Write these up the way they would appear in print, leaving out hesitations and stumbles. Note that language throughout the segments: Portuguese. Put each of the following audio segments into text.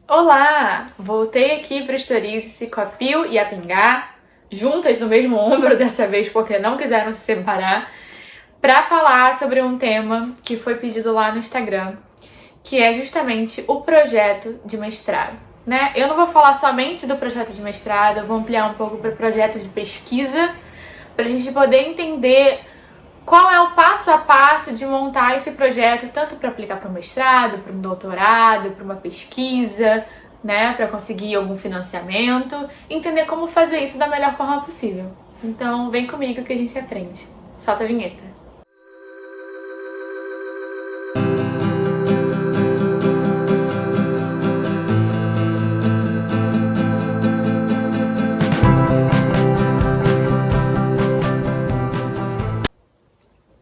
Olá! Voltei aqui para o Stories com a Pio e a Pingá, juntas no mesmo ombro dessa vez porque não quiseram se separar, para falar sobre um tema que foi pedido lá no Instagram, que é justamente o projeto de mestrado, né? Eu não vou falar somente do projeto de mestrado, eu vou ampliar um pouco para o projeto de pesquisa, para a gente poder entender qual é o passo a passo de montar esse projeto, tanto para aplicar para um mestrado, para um doutorado, para uma pesquisa, né, para conseguir algum financiamento, entender como fazer isso da melhor forma possível. Então, vem comigo que a gente aprende. Solta a vinheta.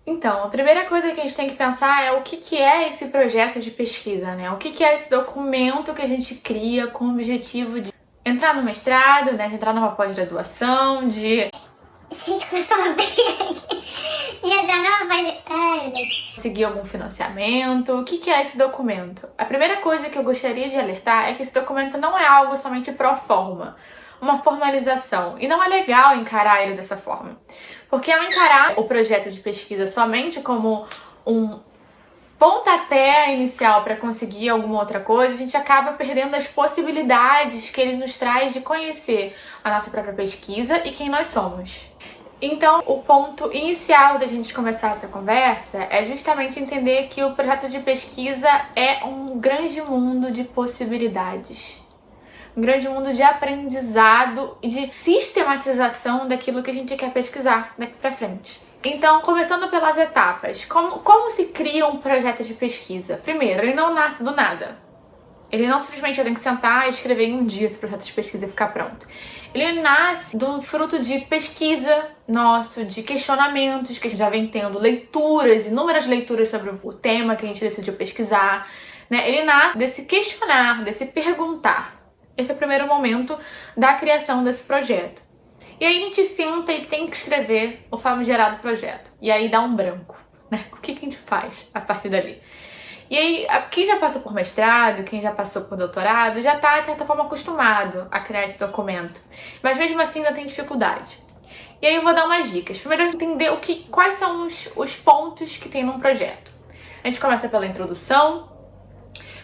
Então, a primeira coisa que a gente tem que pensar é o que é esse projeto de pesquisa, né? O que é esse documento que a gente cria com o objetivo de entrar no mestrado, né? De entrar numa pós-graduação, de... Gente, começou uma briga aqui. Já tá numa pós... conseguir algum financiamento. O que é esse documento? A primeira coisa que eu gostaria de alertar é que esse documento não é algo somente pro forma, uma formalização. E não é legal encarar ele dessa forma. Porque ao encarar o projeto de pesquisa somente como um pontapé inicial para conseguir alguma outra coisa, a gente acaba perdendo as possibilidades que ele nos traz de conhecer a nossa própria pesquisa e quem nós somos. Então, o ponto inicial da gente começar essa conversa é justamente entender que o projeto de pesquisa é um grande mundo de possibilidades. Um grande mundo de aprendizado e de sistematização daquilo que a gente quer pesquisar daqui pra frente. Então, começando pelas etapas, como se cria um projeto de pesquisa? Primeiro, ele não nasce do nada. Ele não simplesmente tem que sentar e escrever em um dia esse projeto de pesquisa e ficar pronto. Ele nasce do fruto de pesquisa nosso, de questionamentos que a gente já vem tendo, leituras, inúmeras leituras sobre o tema que a gente decidiu pesquisar, né? Ele nasce desse questionar, desse perguntar. Esse é o primeiro momento da criação desse projeto. E aí a gente senta e tem que escrever o famigerado projeto. E aí dá um branco, né? O que a gente faz a partir dali? E aí, quem já passou por mestrado, quem já passou por doutorado, já está, de certa forma, acostumado a criar esse documento. Mas mesmo assim ainda tem dificuldade. E aí eu vou dar umas dicas. Primeiro, entender quais são os pontos que tem num projeto. A gente começa pela introdução,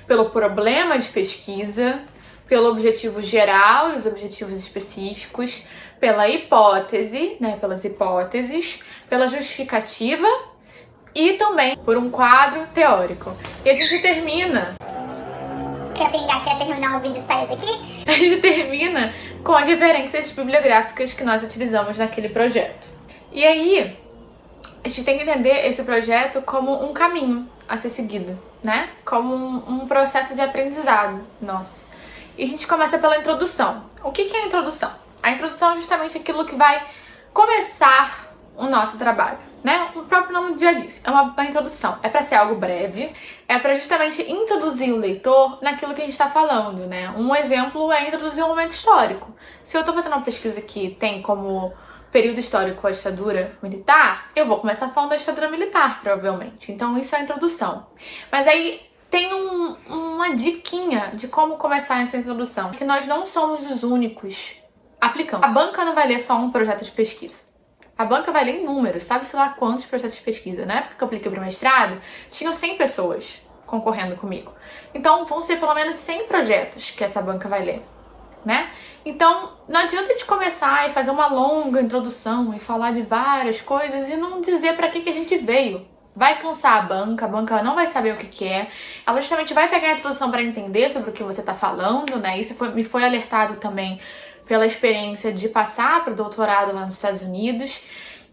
pelo problema de pesquisa, pelo objetivo geral e os objetivos específicos, pela hipótese, né, pelas hipóteses, pela justificativa e também por um quadro teórico. E a gente termina... Quer terminar o vídeo e sair daqui? A gente termina com as referências bibliográficas que nós utilizamos naquele projeto. E aí, a gente tem que entender esse projeto como um caminho a ser seguido, né? Como um processo de aprendizado nosso. E a gente começa pela introdução. O que é a introdução? A introdução é justamente aquilo que vai começar o nosso trabalho, né? O próprio nome já diz, é uma introdução. É para ser algo breve, é para justamente introduzir o leitor naquilo que a gente está falando, né? Um exemplo é introduzir um momento histórico. Se eu estou fazendo uma pesquisa que tem como período histórico a ditadura militar, eu vou começar falando da ditadura militar, provavelmente. Então isso é a introdução. Mas aí tem uma diquinha de como começar essa introdução, que nós não somos os únicos aplicando. A banca não vai ler só um projeto de pesquisa. A banca vai ler inúmeros, sabe-se lá quantos projetos de pesquisa. Na época que eu apliquei para o mestrado, tinham 100 pessoas concorrendo comigo. Então, vão ser pelo menos 100 projetos que essa banca vai ler, né? Então, não adianta de começar e fazer uma longa introdução e falar de várias coisas e não dizer para que a gente veio. Vai cansar a banca não vai saber o que é. Ela justamente vai pegar a introdução para entender sobre o que você está falando, né? Isso me foi alertado também pela experiência de passar para o doutorado lá nos Estados Unidos,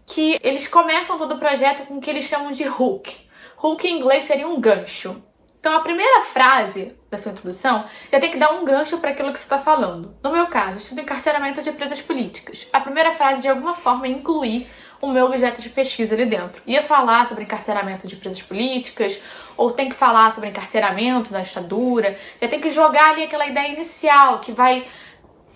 que eles começam todo o projeto com o que eles chamam de hook. Hook em inglês seria um gancho. Então a primeira frase da sua introdução já tem que dar um gancho para aquilo que você está falando. No meu caso, eu estudo encarceramento de presas políticas. A primeira frase, de alguma forma, é incluir o meu objeto de pesquisa ali dentro. Ia falar sobre encarceramento de presas políticas, ou tem que falar sobre encarceramento na ditadura, já tem que jogar ali aquela ideia inicial que vai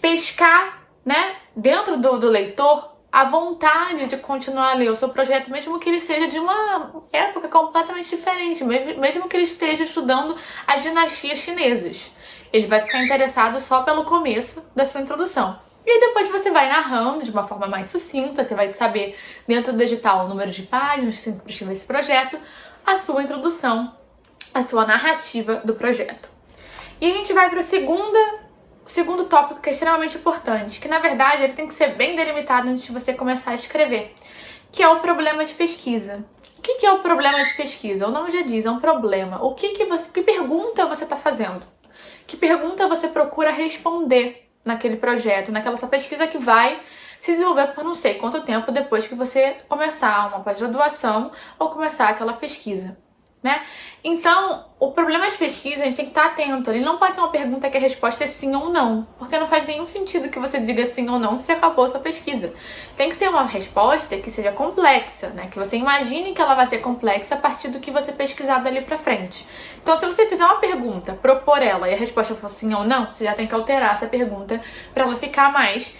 pescar, né, dentro do leitor a vontade de continuar a ler o seu projeto, mesmo que ele seja de uma época completamente diferente, mesmo que ele esteja estudando as dinastias chinesas. Ele vai ficar interessado só pelo começo da sua introdução. E aí depois você vai narrando de uma forma mais sucinta, você vai saber dentro do edital o número de páginas que você precisa desse projeto, a sua introdução, a sua narrativa do projeto. E a gente vai para o segundo tópico que é extremamente importante, que na verdade ele tem que ser bem delimitado antes de você começar a escrever, que é o problema de pesquisa. O que é o problema de pesquisa? O nome já diz, é um problema. Que pergunta você está fazendo? Que pergunta você procura responder naquele projeto, naquela sua pesquisa que vai se desenvolver por não sei quanto tempo depois que você começar uma pós-graduação ou começar aquela pesquisa, né? Então, o problema de pesquisa, a gente tem que estar atento. Ele não pode ser uma pergunta que a resposta é sim ou não, porque não faz nenhum sentido que você diga sim ou não se você acabou a sua pesquisa. Tem que ser uma resposta que seja complexa, né? Que você imagine que ela vai ser complexa a partir do que você pesquisar dali pra frente. Então, se você fizer uma pergunta, propor ela e a resposta for sim ou não, você já tem que alterar essa pergunta para ela ficar mais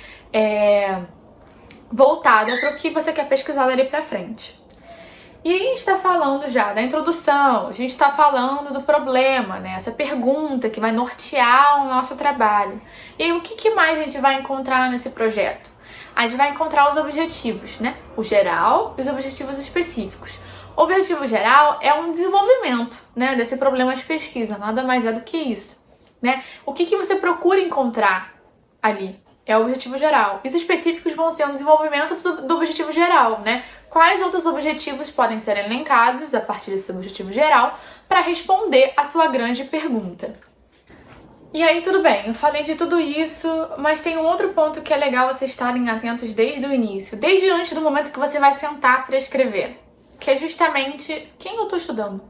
voltada para o que você quer pesquisar dali pra frente. E a gente está falando já da introdução, a gente está falando do problema, né? Essa pergunta que vai nortear o nosso trabalho. E aí, o que mais a gente vai encontrar nesse projeto? A gente vai encontrar os objetivos, né? O geral e os objetivos específicos. O objetivo geral é um desenvolvimento, né, desse problema de pesquisa, nada mais é do que isso, né? O que você procura encontrar ali? É o objetivo geral. Os específicos vão ser um desenvolvimento do objetivo geral, né? Quais outros objetivos podem ser elencados a partir desse objetivo geral para responder a sua grande pergunta. E aí, tudo bem, eu falei de tudo isso, mas tem um outro ponto que é legal vocês estarem atentos desde o início, desde antes do momento que você vai sentar para escrever, que é justamente quem eu estou estudando.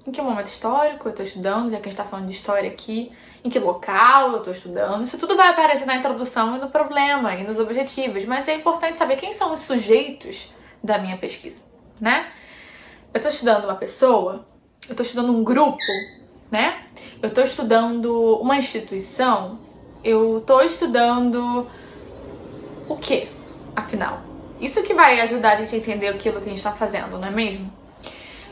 Em que momento histórico eu estou estudando, já que a gente está falando de história aqui, em que local eu estou estudando. Isso tudo vai aparecer na introdução e no problema e nos objetivos, mas é importante saber quem são os sujeitos da minha pesquisa, né? Eu estou estudando uma pessoa, eu estou estudando um grupo, né? Eu estou estudando uma instituição, eu estou estudando o quê, afinal? Isso que vai ajudar a gente a entender aquilo que a gente está fazendo, não é mesmo?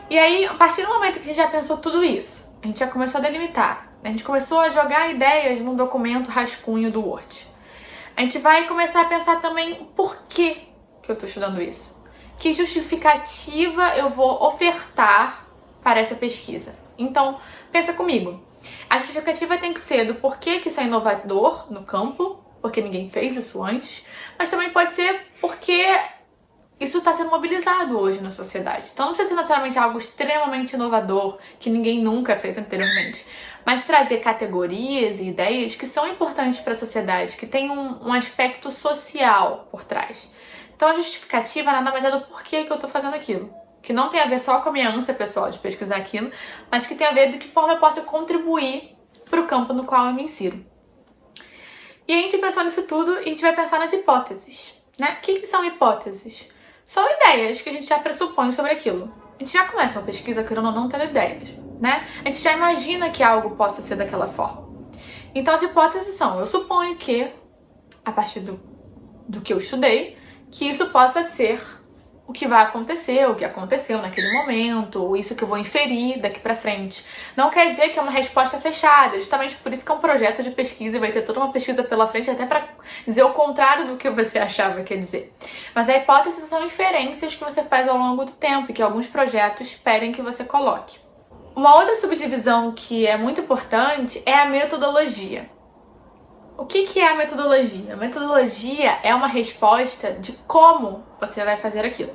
E aí, a partir do momento que a gente já pensou tudo isso, a gente já começou a delimitar, a gente começou a jogar ideias num documento rascunho do Word. A gente vai começar a pensar também por que eu estou estudando isso. Que justificativa eu vou ofertar para essa pesquisa? Então, pensa comigo. A justificativa tem que ser do porquê que isso é inovador no campo, porque ninguém fez isso antes, mas também pode ser porque isso está sendo mobilizado hoje na sociedade. Então não precisa ser necessariamente algo extremamente inovador, que ninguém nunca fez anteriormente, mas trazer categorias e ideias que são importantes para a sociedade, que tem um aspecto social por trás. Então a justificativa nada mais é do porquê que eu estou fazendo aquilo. Que não tem a ver só com a minha ânsia pessoal de pesquisar aquilo, mas que tem a ver de que forma eu posso contribuir para o campo no qual eu me insiro. E a gente pensou nisso tudo e a gente vai pensar nas hipóteses, né? O que são hipóteses? São ideias que a gente já pressupõe sobre aquilo. A gente já começa uma pesquisa querendo ou não tendo ideias, né? A gente já imagina que algo possa ser daquela forma. Então as hipóteses são, eu suponho que, a partir do que eu estudei, que isso possa ser o que vai acontecer, o que aconteceu naquele momento, ou isso que eu vou inferir daqui pra frente. Não quer dizer que é uma resposta fechada, justamente por isso que é um projeto de pesquisa e vai ter toda uma pesquisa pela frente até pra dizer o contrário do que você achava que ia dizer. Mas a hipótese são inferências que você faz ao longo do tempo e que alguns projetos pedem que você coloque. Uma outra subdivisão que é muito importante é a metodologia. O que é a metodologia? A metodologia é uma resposta de como você vai fazer aquilo,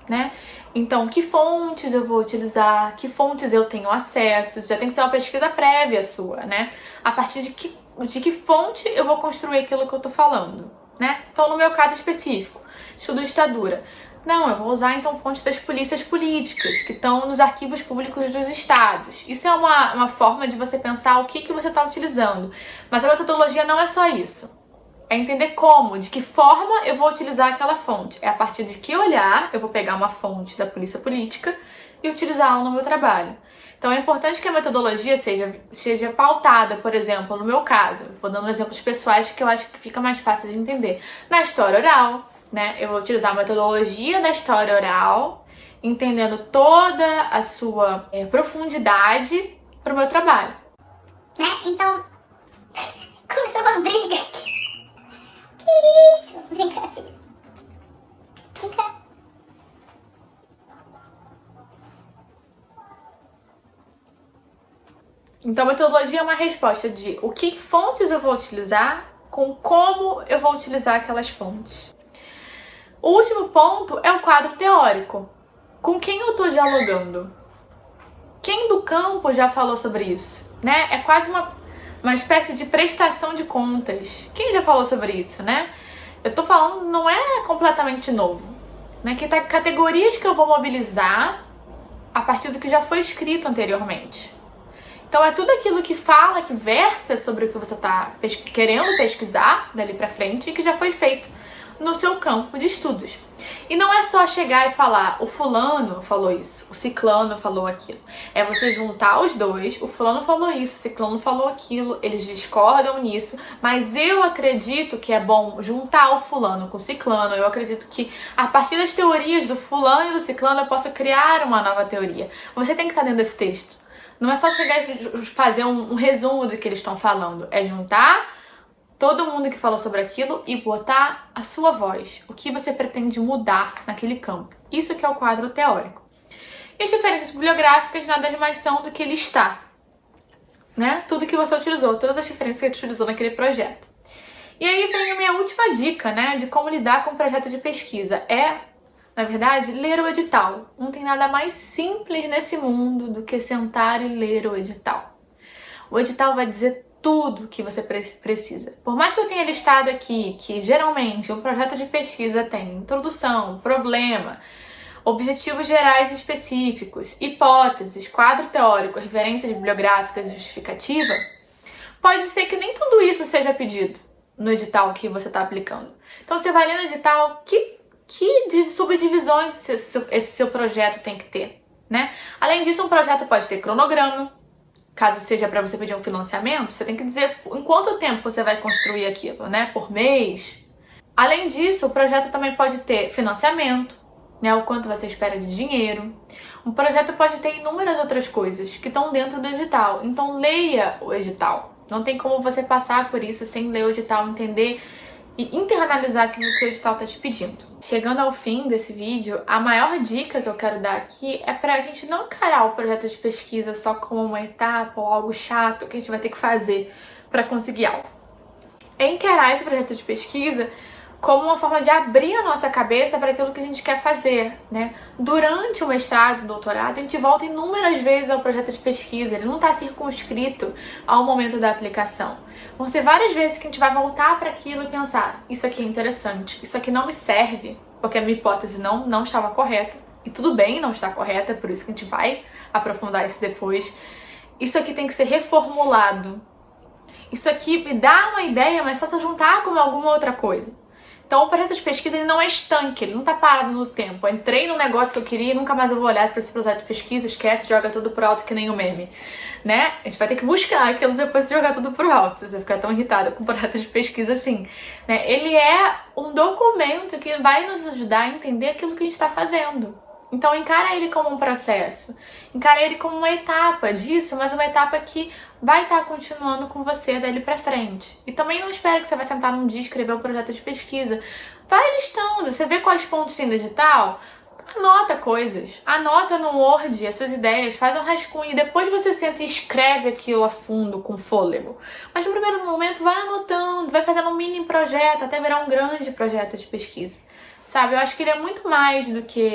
né? Então, que fontes eu vou utilizar, que fontes eu tenho acesso, isso já tem que ser uma pesquisa prévia sua, né? A partir de que fonte eu vou construir aquilo que eu tô falando, né? Então, no meu caso específico, estudo ditadura. Não, eu vou usar então fontes das polícias políticas, que estão nos arquivos públicos dos estados. Isso é uma forma de você pensar o que você está utilizando. Mas a metodologia não é só isso. É entender como, de que forma eu vou utilizar aquela fonte. É a partir de que olhar eu vou pegar uma fonte da polícia política e utilizá-la no meu trabalho. Então é importante que a metodologia seja pautada, por exemplo, no meu caso, vou dando exemplos pessoais que eu acho que fica mais fácil de entender. Na história oral, né? Eu vou utilizar a metodologia da história oral, entendendo toda a sua profundidade para o meu trabalho. Né? Então, Então, metodologia é uma resposta de o que fontes eu vou utilizar com como eu vou utilizar aquelas fontes. O último ponto é o quadro teórico. Com quem eu estou dialogando? Quem do campo já falou sobre isso? Né? É quase uma espécie de prestação de contas. Quem já falou sobre isso, né? Eu tô falando, não é completamente novo. Né? Que tá categorias que eu vou mobilizar a partir do que já foi escrito anteriormente. Então é tudo aquilo que fala, que versa sobre o que você está querendo pesquisar dali pra frente e que já foi feito no seu campo de estudos. E não é só chegar e falar, o fulano falou isso, o ciclano falou aquilo. É você juntar os dois, o fulano falou isso, o ciclano falou aquilo, eles discordam nisso, mas eu acredito que é bom juntar o fulano com o ciclano, eu acredito que a partir das teorias do fulano e do ciclano eu posso criar uma nova teoria. Você tem que estar dentro desse texto. Não é só chegar e fazer um resumo do que eles estão falando, é juntar todo mundo que falou sobre aquilo e botar a sua voz, o que você pretende mudar naquele campo. Isso que é o quadro teórico. E as diferenças bibliográficas nada mais são do que listar, né? Tudo que você utilizou, todas as diferenças que você utilizou naquele projeto. E aí vem a minha última dica, né, de como lidar com um projeto de pesquisa. Na verdade, ler o edital. Não tem nada mais simples nesse mundo do que sentar e ler o edital. O edital vai dizer tudo que você precisa. Por mais que eu tenha listado aqui que geralmente um projeto de pesquisa tem introdução, problema, objetivos gerais e específicos, hipóteses, quadro teórico, referências bibliográficas e justificativa, pode ser que nem tudo isso seja pedido no edital que você está aplicando. Então você vai ler no edital que subdivisões esse seu projeto tem que ter, né? Além disso, um projeto pode ter cronograma. Caso seja para você pedir um financiamento, você tem que dizer em quanto tempo você vai construir aquilo, né? Por mês. Além disso, o projeto também pode ter financiamento, né? O quanto você espera de dinheiro. Um projeto pode ter inúmeras outras coisas que estão dentro do edital. Então, leia o edital. Não tem como você passar por isso sem ler o edital, entender e internalizar aquilo que o edital está te pedindo. Chegando ao fim desse vídeo, a maior dica que eu quero dar aqui é pra gente não encarar o projeto de pesquisa só como uma etapa ou algo chato que a gente vai ter que fazer para conseguir algo. É encarar esse projeto de pesquisa como uma forma de abrir a nossa cabeça para aquilo que a gente quer fazer, né? Durante o mestrado, o doutorado, a gente volta inúmeras vezes ao projeto de pesquisa, ele não está circunscrito ao momento da aplicação. Vão ser várias vezes que a gente vai voltar para aquilo e pensar, isso aqui é interessante, isso aqui não me serve, porque a minha hipótese não estava correta, e tudo bem não estar correta, por isso que a gente vai aprofundar isso depois. Isso aqui tem que ser reformulado. Isso aqui me dá uma ideia, mas só se eu juntar com alguma outra coisa. Então o projeto de pesquisa ele não é estanque, ele não tá parado no tempo. Eu entrei no negócio que eu queria e nunca mais eu vou olhar para esse projeto de pesquisa, esquece, joga tudo pro alto que nem o meme, né? A gente vai ter que buscar aquilo depois de jogar tudo pro alto, se você ficar tão irritada com o projeto de pesquisa assim, né? Ele é um documento que vai nos ajudar a entender aquilo que a gente está fazendo. Então encara ele como um processo, encara ele como uma etapa disso, mas uma etapa que vai estar continuando com você dali pra frente. E também não espera que você vai sentar num dia e escrever um projeto de pesquisa. Vai listando, você vê quais pontos tem no edital, anota coisas, anota no Word as suas ideias, faz um rascunho e depois você senta e escreve aquilo a fundo, com fôlego. Mas no primeiro momento vai anotando, vai fazendo um mini projeto até virar um grande projeto de pesquisa. Sabe, eu acho que ele é muito mais do que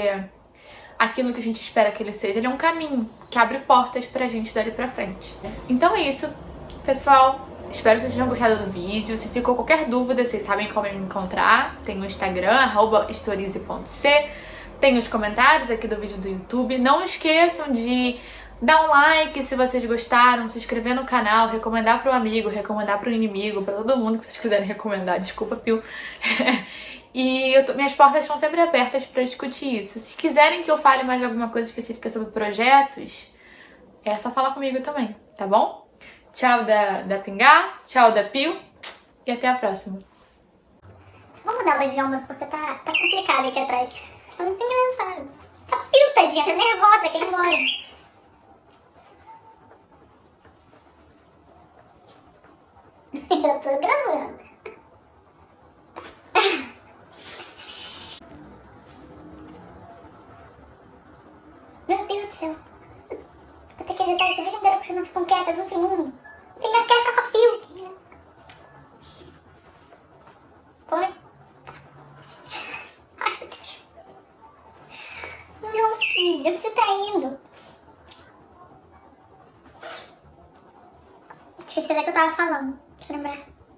aquilo que a gente espera que ele seja. Ele é um caminho que abre portas pra gente dali pra frente. Então é isso, pessoal. Espero que vocês tenham gostado do vídeo. Se ficou qualquer dúvida, vocês sabem como me encontrar. Tem no Instagram, @historize.c. Tem os comentários aqui do vídeo do YouTube. Não esqueçam de dar um like se vocês gostaram, se inscrever no canal, recomendar para o amigo, recomendar para o inimigo, para todo mundo que vocês quiserem recomendar. Desculpa, Pio. E minhas portas estão sempre abertas para discutir isso. Se quiserem que eu fale mais alguma coisa específica sobre projetos, é só falar comigo também, tá bom? Tchau da Pingá, tchau da Pio e até a próxima. Vamos mudar o idioma porque tá complicado aqui atrás. Tá muito engraçado. Tá Pio, tadinha, tá nervosa, quer ir embora. Eu tô gravando. Meu Deus do céu. Vou ter que já tá esse vídeo inteiro que você não ficam quietas um segundo. Primeiro quer ficar com a fio. Foi? Ai, meu Deus. Não, filha, você tá indo. Esqueci da que eu tava falando. Deixa eu lembrar.